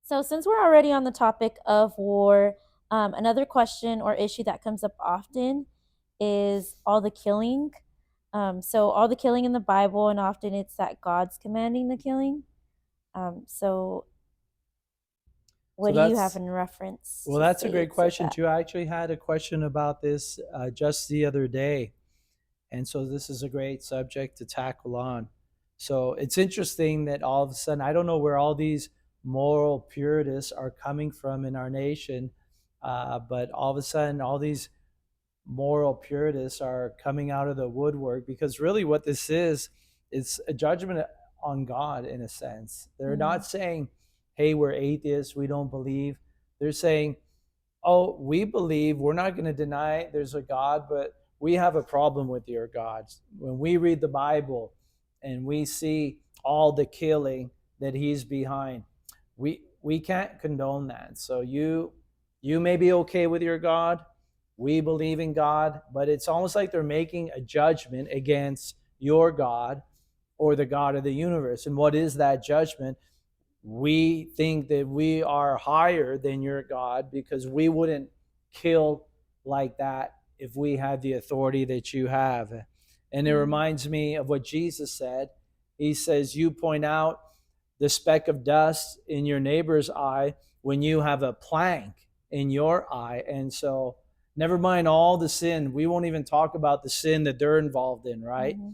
So, since we're already on the topic of war, another question or issue that comes up often is all the killing. So, all the killing in the Bible, and often it's that God's commanding the killing. So, what So do you have that's in reference well, to that's a say great to question that? too. I actually had a question about this just the other day, and so this is a great subject to tackle on. So it's interesting that all of a sudden, I don't know where all these moral purists are coming from in our nation, but all of a sudden, all these moral purists are coming out of the woodwork because really what this is, it's a judgment on God in a sense. They're Mm-hmm. not saying, hey, we're atheists, we don't believe. They're saying, oh, we believe, we're not going to deny there's a God, but we have a problem with your gods. When we read the Bible and we see all the killing that he's behind, we can't condone that. So you may be okay with your God. We believe in God, but it's almost like they're making a judgment against your God or the God of the universe. And what is that judgment? We think that we are higher than your God because we wouldn't kill like that if we had the authority that you have. And it Mm-hmm. reminds me of what Jesus said. He says, you point out the speck of dust in your neighbor's eye when you have a plank in your eye. And so, never mind all the sin. We won't even talk about the sin that they're involved in, right? Mm-hmm.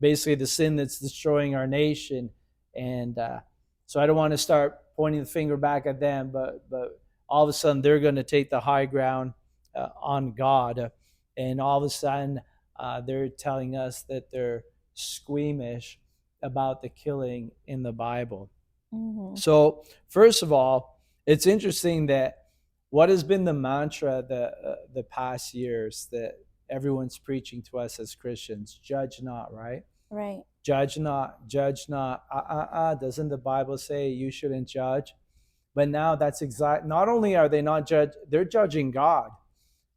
Basically the sin that's destroying our nation. And so I don't want to start pointing the finger back at them, but all of a sudden they're going to take the high ground on God, and all of a sudden they're telling us that they're squeamish about the killing in the Bible. Mm-hmm. So first of all, it's interesting that what has been the mantra the past years that everyone's preaching to us as Christians: judge not, right? Right. Judge not, judge not. Doesn't the Bible say you shouldn't judge? But now that's exact. Not only are they not judge, they're judging God.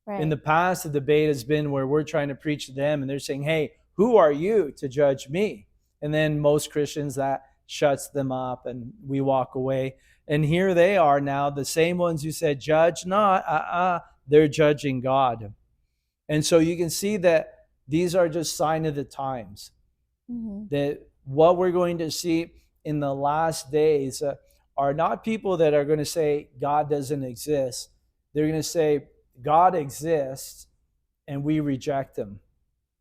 In Right. the past, the debate has been where we're trying to preach to them, and they're saying, "Hey, who are you to judge me?" And then most Christians, that shuts them up, and we walk away. And here they are now, the same ones who said, "Judge not." They're judging God, and so you can see that these are just sign of the times, Mm-hmm. that what we're going to see in the last days are not people that are going to say God doesn't exist. They're going to say God exists and we reject him.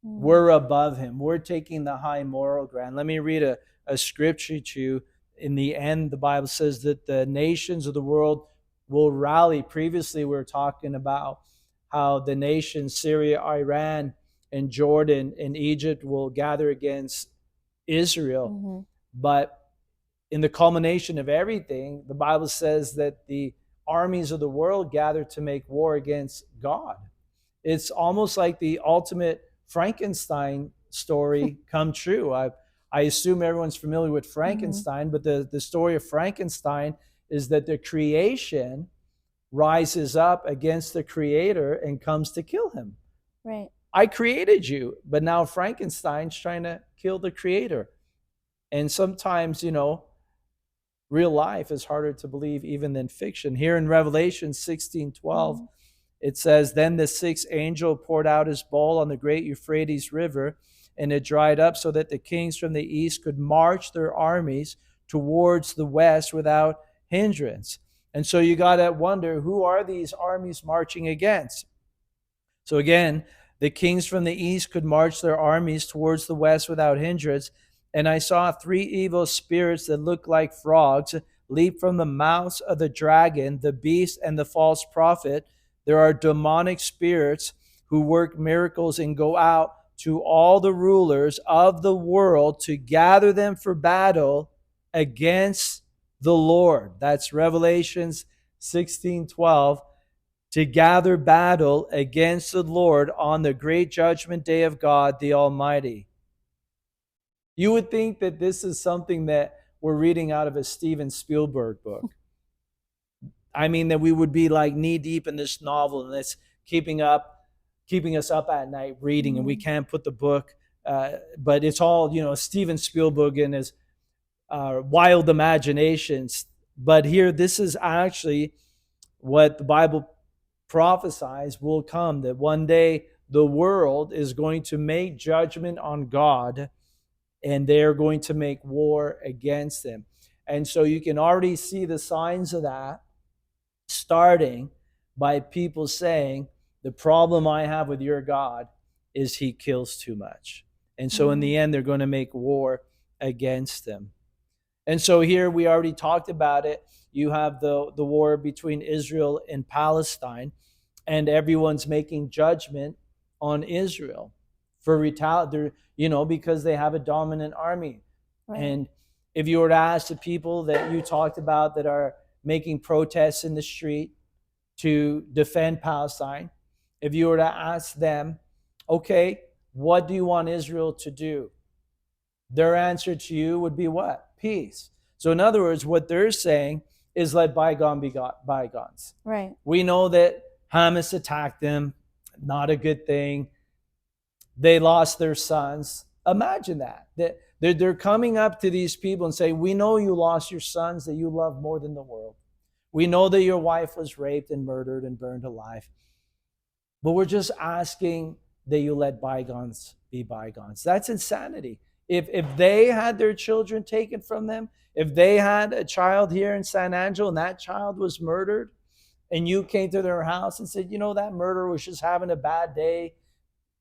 Mm-hmm. We're above him. We're taking the high moral ground. Let me read a scripture to you. In the end, the Bible says that the nations of the world will rally. Previously, we were talking about how the nations, Syria, Iran, and Jordan and Egypt, will gather against Israel. Mm-hmm. But in the culmination of everything, the Bible says that the armies of the world gather to make war against God. It's almost like the ultimate Frankenstein story come true. I assume everyone's familiar with Mm-hmm. Frankenstein, but the story of Frankenstein is that the creation rises up against the creator and comes to kill him. Right. I created you, but now Frankenstein's trying to kill the creator. And sometimes, real life is harder to believe even than fiction. Here in Revelation 16:12, Mm-hmm. it says, then the sixth angel poured out his bowl on the great Euphrates River, and it dried up so that the kings from the east could march their armies towards the west without hindrance. And so you got to wonder, who are these armies marching against? So again, the kings from the east could march their armies towards the west without hindrance. And I saw three evil spirits that looked like frogs leap from the mouths of the dragon, the beast, and the false prophet. There are demonic spirits who work miracles and go out to all the rulers of the world to gather them for battle against the Lord. That's Revelations 16:12, to gather battle against the Lord on the great judgment day of God the Almighty. You would think that this is something that we're reading out of a Steven Spielberg book. I mean, that we would be like knee deep in this novel and it's keeping us up at night reading, and we Mm-hmm. can't put the book. But it's all Steven Spielberg and his wild imaginations But here, this is actually what the Bible prophesies will come, that one day the world is going to make judgment on God and they're going to make war against him. And so you can already see the signs of that starting by people saying, the problem I have with your God is he kills too much. And so in Mm. the end, they're going to make war against him. And so here we already talked about it. You have the war between Israel and Palestine, and everyone's making judgment on Israel for because they have a dominant army. Right. And if you were to ask the people that you talked about that are making protests in the street to defend Palestine, if you were to ask them, okay, what do you want Israel to do? Their answer to you would be what? Peace. So, in other words, what they're saying is let bygone be bygones. Right. We know that Hamas attacked them, not a good thing. They lost their sons. Imagine that. They're coming up to these people and saying, we know you lost your sons that you love more than the world. We know that your wife was raped and murdered and burned alive. But we're just asking that you let bygones be bygones. That's insanity. If they had their children taken from them, if they had a child here in San Angelo and that child was murdered, and you came to their house and said, that murderer was just having a bad day,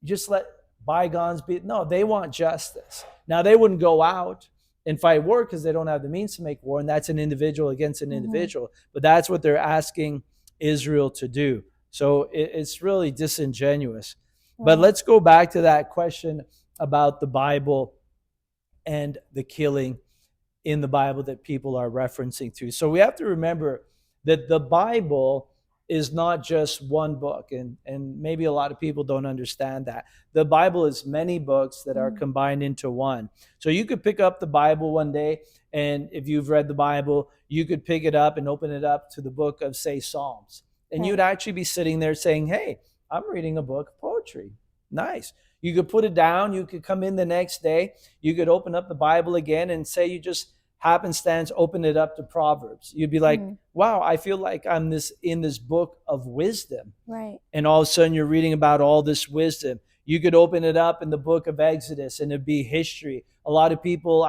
just let bygones be. No, they want justice. Now, they wouldn't go out and fight war because they don't have the means to make war, and that's an individual against an Mm-hmm. individual. But that's what they're asking Israel to do. So it's really disingenuous. But Right. let's go back to that question about the Bible and the killing in the Bible that people are referencing to. So we have to remember that the Bible is not just one book, and maybe a lot of people don't understand that. The Bible is many books that are Mm. combined into one. So you could pick up the Bible one day, and if you've read the Bible, you could pick it up and open it up to the book of, say, Psalms. And you'd Right. actually be sitting there saying, hey, I'm reading a book of poetry. Nice. You could put it down. You could come in the next day. You could open up the Bible again and say you just happenstance open it up to Proverbs. You'd be like, Mm. wow, I feel like I'm in this book of wisdom. Right. And all of a sudden you're reading about all this wisdom. You could open it up in the book of Exodus and it'd be history. A lot of people,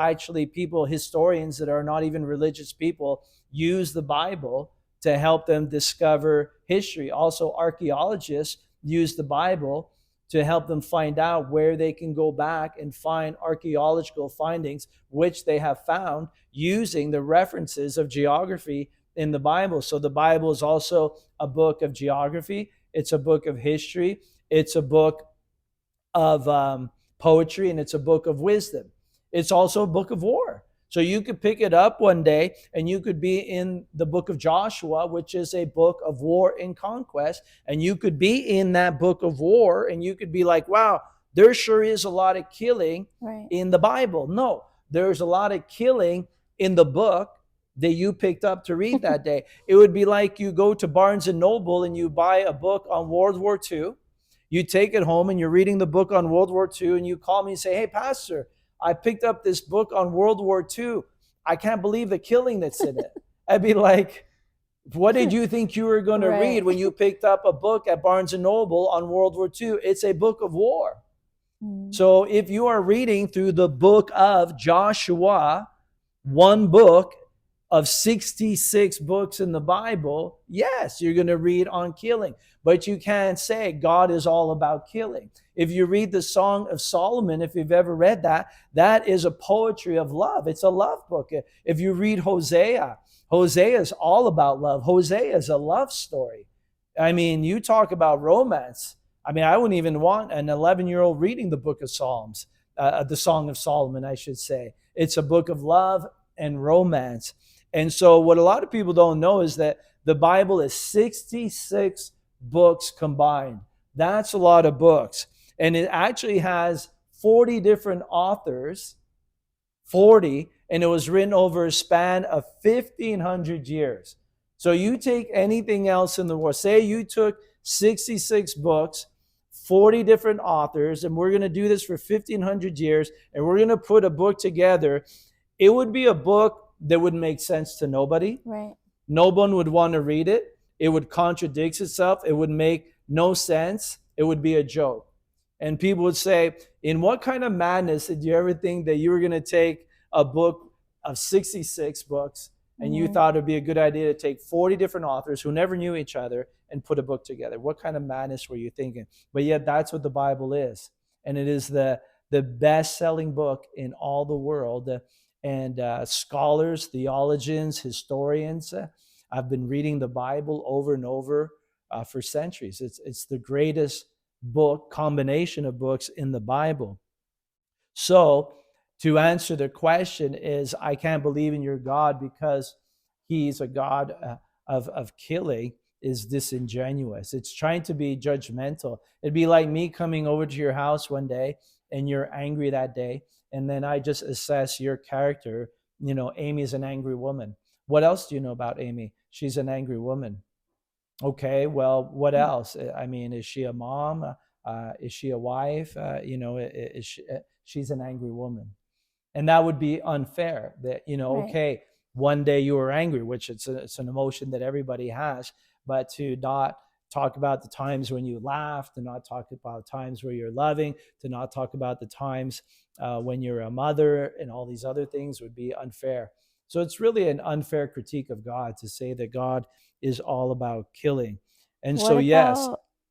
historians that are not even religious people, use the Bible to help them discover history. Also, archaeologists use the Bible to help them find out where they can go back and find archaeological findings, which they have found using the references of geography in the Bible. So the Bible is also a book of geography, it's a book of history, it's a book of poetry, and it's a book of wisdom. It's also a book of war. So you could pick it up one day and you could be in the book of Joshua, which is a book of war and conquest. And you could be in that book of war and you could be like, wow, there sure is a lot of killing Right. in the Bible. No, there's a lot of killing in the book that you picked up to read that day. It would be like you go to Barnes and Noble and you buy a book on World War II. You take it home and you're reading the book on World War II, and you call me and say, hey, Pastor, I picked up this book on World War II. I can't believe the killing that's in it. I'd be like, what did you think you were going to read Right. when you picked up a book at Barnes and Noble on World War II? It's a book of war. Mm. So if you are reading through the book of Joshua, one book of 66 books in the Bible, yes, you're going to read on killing. But you can't say God is all about killing. If you read the Song of Solomon, if you've ever read that, that is a poetry of love. It's a love book. If you read Hosea, Hosea is all about love. Hosea is a love story. I mean, you talk about romance. I mean, I wouldn't even want an 11-year-old reading the book of Psalms, the Song of Solomon, I should say. It's a book of love and romance. And so, what a lot of people don't know is that the Bible is 66 books combined. That's a lot of books. And it actually has 40 different authors, 40, and it was written over a span of 1,500 years. So you take anything else in the world, say you took 66 books, 40 different authors, and we're going to do this for 1,500 years, and we're going to put a book together. It would be a book that wouldn't make sense to nobody. Right. No one would want to read it. It would contradict itself. It would make no sense. It would be a joke. And people would say, in what kind of madness did you ever think that you were going to take a book of 66 books and you Mm-hmm. thought it'd be a good idea to take 40 different authors who never knew each other and put a book together? What kind of madness were you thinking? But yet that's what the Bible is. And it is the best-selling book in all the world. And scholars, theologians, historians have been reading the Bible over and over for centuries. It's the greatest book combination of books in the Bible. So to answer the question is, I can't believe in your God because he's a God of killing, is disingenuous. It's trying to be judgmental. It'd be like me coming over to your house one day and you're angry that day, and then I just assess your character. Amy is an angry woman. What else do you know about Amy? She's an angry woman. Okay, well, what else? I mean, is she a mom? Is she a wife? Is she, she's an angry woman. And that would be unfair that, Right. okay, one day you were angry, which it's an emotion that everybody has, but to not talk about the times when you laughed, to not talk about times where you're loving, to not talk about the times when you're a mother and all these other things would be unfair. So it's really an unfair critique of God to say that God is all about killing. And What so, yes.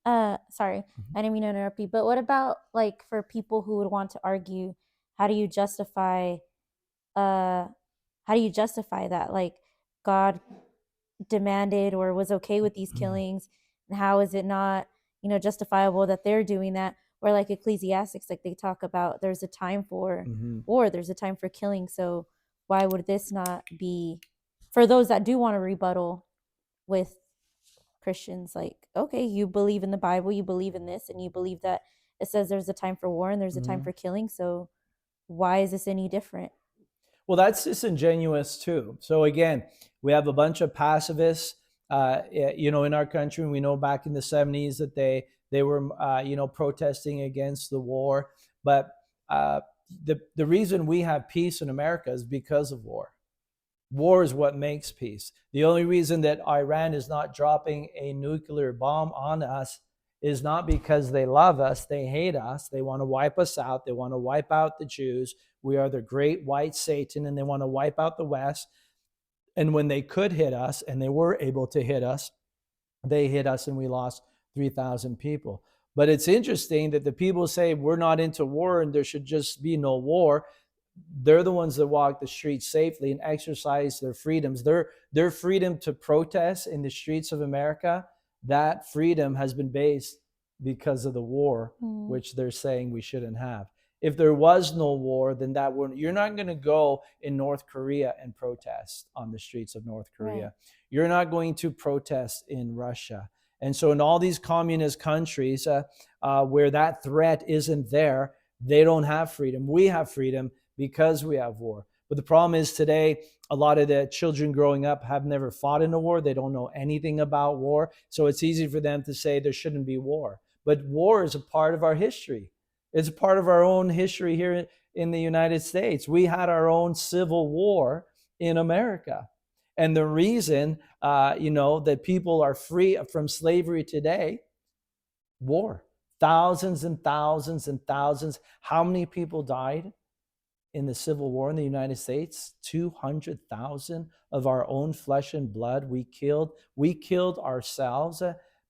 about sorry, I didn't mean to interrupt you, but what about like for people who would want to argue, how do you justify uh how do you justify that? Like God demanded or was okay with these killings, and how is it not, justifiable that they're doing that? Or like Ecclesiastics, like they talk about there's a time for Mm-hmm. war, there's a time for killing. So why would this not be for those that do want to rebuttal with Christians, like, okay, you believe in the Bible, you believe in this, and you believe that it says there's a time for war and there's a time Mm-hmm. for killing. So why is this any different? Well, that's disingenuous too. So again, we have a bunch of pacifists, in our country. And we know back in the '70s that they were, protesting against the war. But the reason we have peace in America is because of war. War is what makes peace. The only reason that Iran is not dropping a nuclear bomb on us is not because they love us, they hate us, they want to wipe us out, they want to wipe out the Jews. We are the great white Satan, and they want to wipe out the West. And when they could hit us, and they were able to hit us, they hit us and we lost 3,000 people. But it's interesting that the people say we're not into war and there should just be no war. They're the ones that walk the streets safely and exercise their freedoms. Their freedom to protest in the streets of America, that freedom has been based because of the war, Mm, which they're saying we shouldn't have. If there was no war, then that wouldn't. You're not going to go in North Korea and protest on the streets of North right. Korea. You're not going to protest in Russia. And so, in all these communist countries where that threat isn't there, they don't have freedom. We have freedom because we have war. But the problem is today, a lot of the children growing up have never fought in a war. They don't know anything about war. So it's easy for them to say there shouldn't be war. But war is a part of our history. It's a part of our own history here in the United States. We had our own civil war in America. And the reason, that people are free from slavery today, war. Thousands and thousands and thousands. How many people died in the Civil War in the United States? 200,000 of our own flesh and blood we killed. We killed ourselves,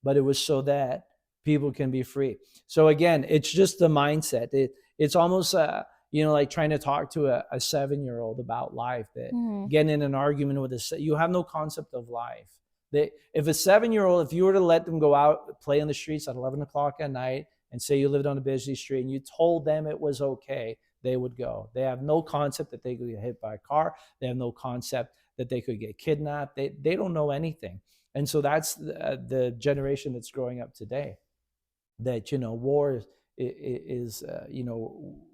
but it was so that people can be free. So again, it's just the mindset. It's almost like trying to talk to a 7-year-old about life. That Mm-hmm. getting in an argument with you have no concept of life. If a 7-year-old, if you were to let them go out play in the streets at 11 o'clock at night and say you lived on a busy street and you told them it was okay, they would go. They have no concept that they could get hit by a car. They have no concept that they could get kidnapped. They don't know anything. And so that's the generation that's growing up today. That war is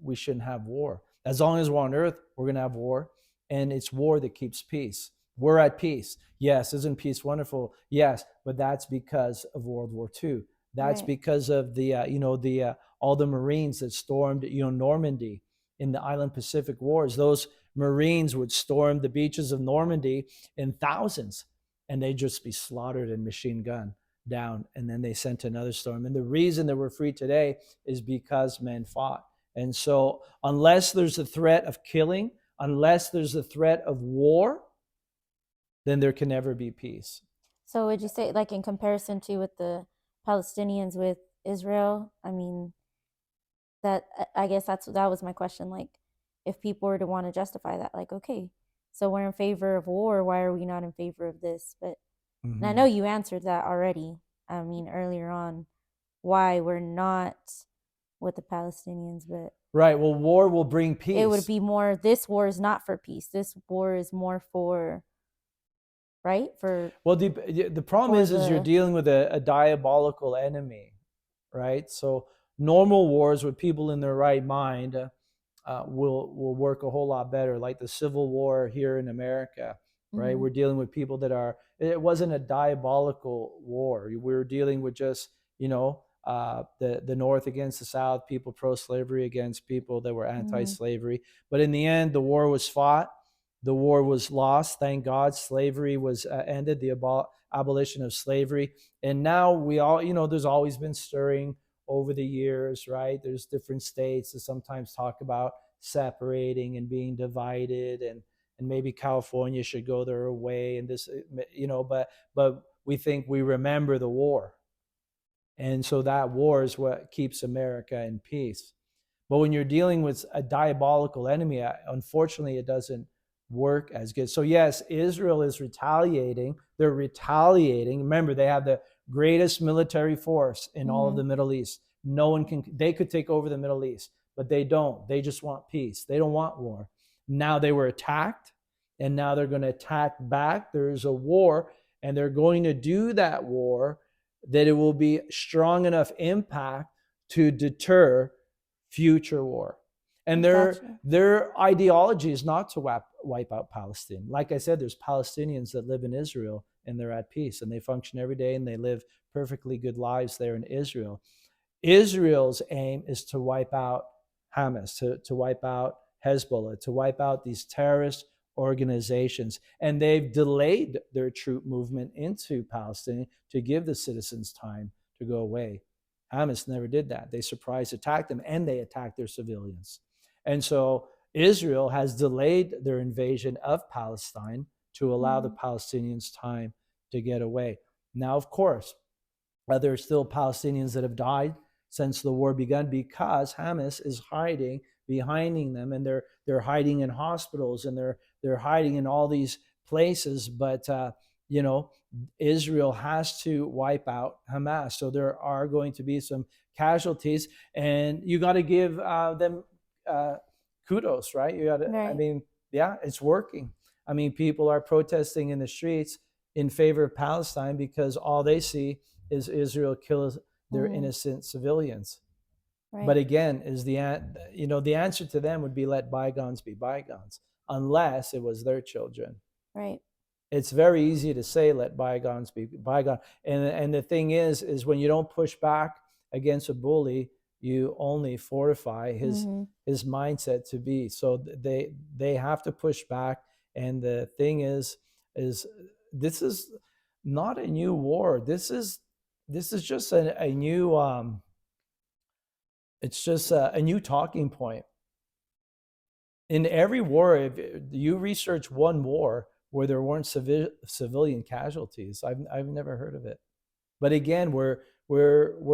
we shouldn't have war. As long as we're on earth, we're going to have war, and it's war that keeps peace. We're at peace. Yes, isn't peace wonderful? Yes, but that's because of World War II. That's Right. because of the all the Marines that stormed Normandy in the Island Pacific Wars. Those Marines would storm the beaches of Normandy in thousands, and they'd just be slaughtered and machine gun down. And then they sent another storm. And the reason that we're free today is because men fought. And so, unless there's a threat of killing, unless there's a threat of war, then there can never be peace. So would you say, like in comparison to with the Palestinians with Israel? I mean, that I guess that was my question. Like, if people were to want to justify that, like, okay, so we're in favor of war, why are we not in favor of this? But and I Mm-hmm. know you answered that already. I mean, earlier on, why we're not with the Palestinians, but Right. Well, war will bring it would peace. be more. This war is not for peace. This war is more for right Well, the problem for is you're the. dealing with a diabolical enemy, right? So normal wars with people in their right mind will work a whole lot better. Like the Civil War here in America, right? Mm-hmm, We're dealing with people that are. It wasn't a diabolical war. We were dealing with just the North against the South, people pro-slavery against people that were mm-hmm, anti-slavery. But in the end, the war was fought. The war was lost. Thank God, slavery was ended. The abolition of slavery, and now we all, there's always been stirring over the years, right? There's different states that sometimes talk about separating and being divided, and maybe California should go their way, and this, but we think we remember the war, and so that war is what keeps America in peace. But when you're dealing with a diabolical enemy, unfortunately, it doesn't work as good. So, yes, Israel is retaliating. They're retaliating. Remember, they have the greatest military force in all of mm-hmm. the Middle East. No one can, they could take over the Middle East, but they don't. They just want peace. They don't want war. Now they were attacked, and now they're going to attack back. There is a war, and they're going to do that war that it will be strong enough impact to deter future war. And Gotcha. their ideology is not to wipe out Palestine. Like I said, there's Palestinians that live in Israel and they're at peace and they function every day and they live perfectly good lives there in Israel. Israel's aim is to wipe out Hamas, to wipe out Hezbollah, to wipe out these terrorist organizations. And they've delayed their troop movement into Palestine to give the citizens time to go away. Hamas never did that. They surprise attacked them and they attacked their civilians. And so Israel has delayed their invasion of Palestine to allow the Mm-hmm. Palestinians time to get away. Now, of course, there are still Palestinians that have died since the war began because Hamas is hiding behind them, and they're hiding in hospitals and they're hiding in all these places. But you know, Israel has to wipe out Hamas, so there are going to be some casualties, and you got to give them uh, kudos, right? You got to, I Right. mean, yeah, it's working. I mean, people are protesting in the streets in favor of Palestine because all they see is Israel kills their Mm-hmm. innocent civilians. But Right. again, the answer to them would be let bygones be bygones, unless it was their children. Right. It's very easy to say let bygones be bygones, and the thing is when you don't push back against a bully, you only fortify Mm-hmm. his mindset to be. So they have to push back, and the thing is this is not a new war. This is just a new it's just a new talking point. In every war, if you research one war where there weren't civilian casualties, I've never heard of it. But again, we're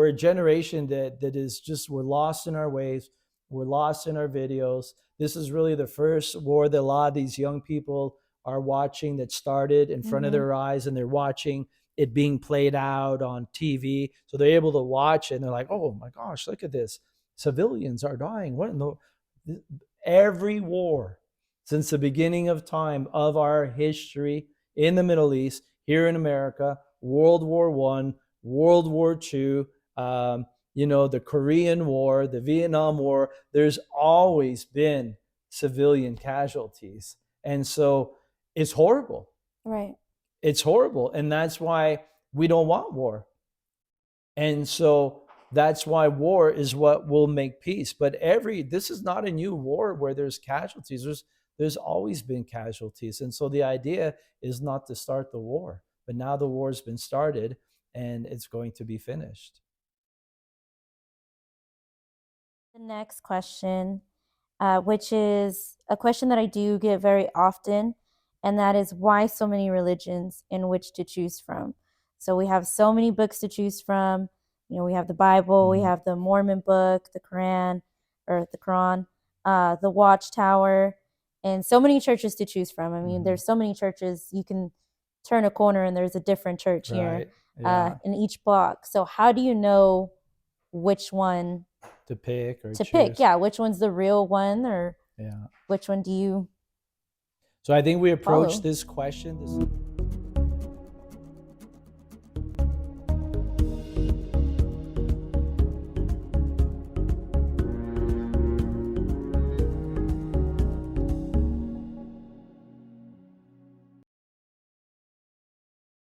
a generation that is just, we're lost in our ways, we're lost in our videos. This is really the first war that a lot of these young people are watching, that started in front of Mm-hmm. their eyes, and they're watching it being played out on TV. So they're able to watch it and they're like, oh my gosh, look at this. Civilians are dying. What in the every war since the beginning of time of our history in the Middle East, here in America, World War One, World War Two, the Korean War, the Vietnam War. There's always been civilian casualties, and so it's horrible. Right. It's horrible, and that's why we don't want war. And so that's why war is what will make peace. But this is not a new war where there's casualties. there's always been casualties. And so the idea is not to start the war, but now the war's been started and it's going to be finished. The next question, which is a question that I do get very often, and that is why so many religions in which to choose from. So we have so many books to choose from. You know, we have the Bible, we Mm-hmm. have the Mormon book, the Quran, the Watchtower, and so many churches to choose from. I mean, Mm-hmm. there's so many churches. You can turn a corner and there's a different church here Right. Yeah. in each block. So how do you know which one To pick or to pick? choose. Yeah, which one's the real one, or Yeah. which one do you So I think we approach follow? this question. This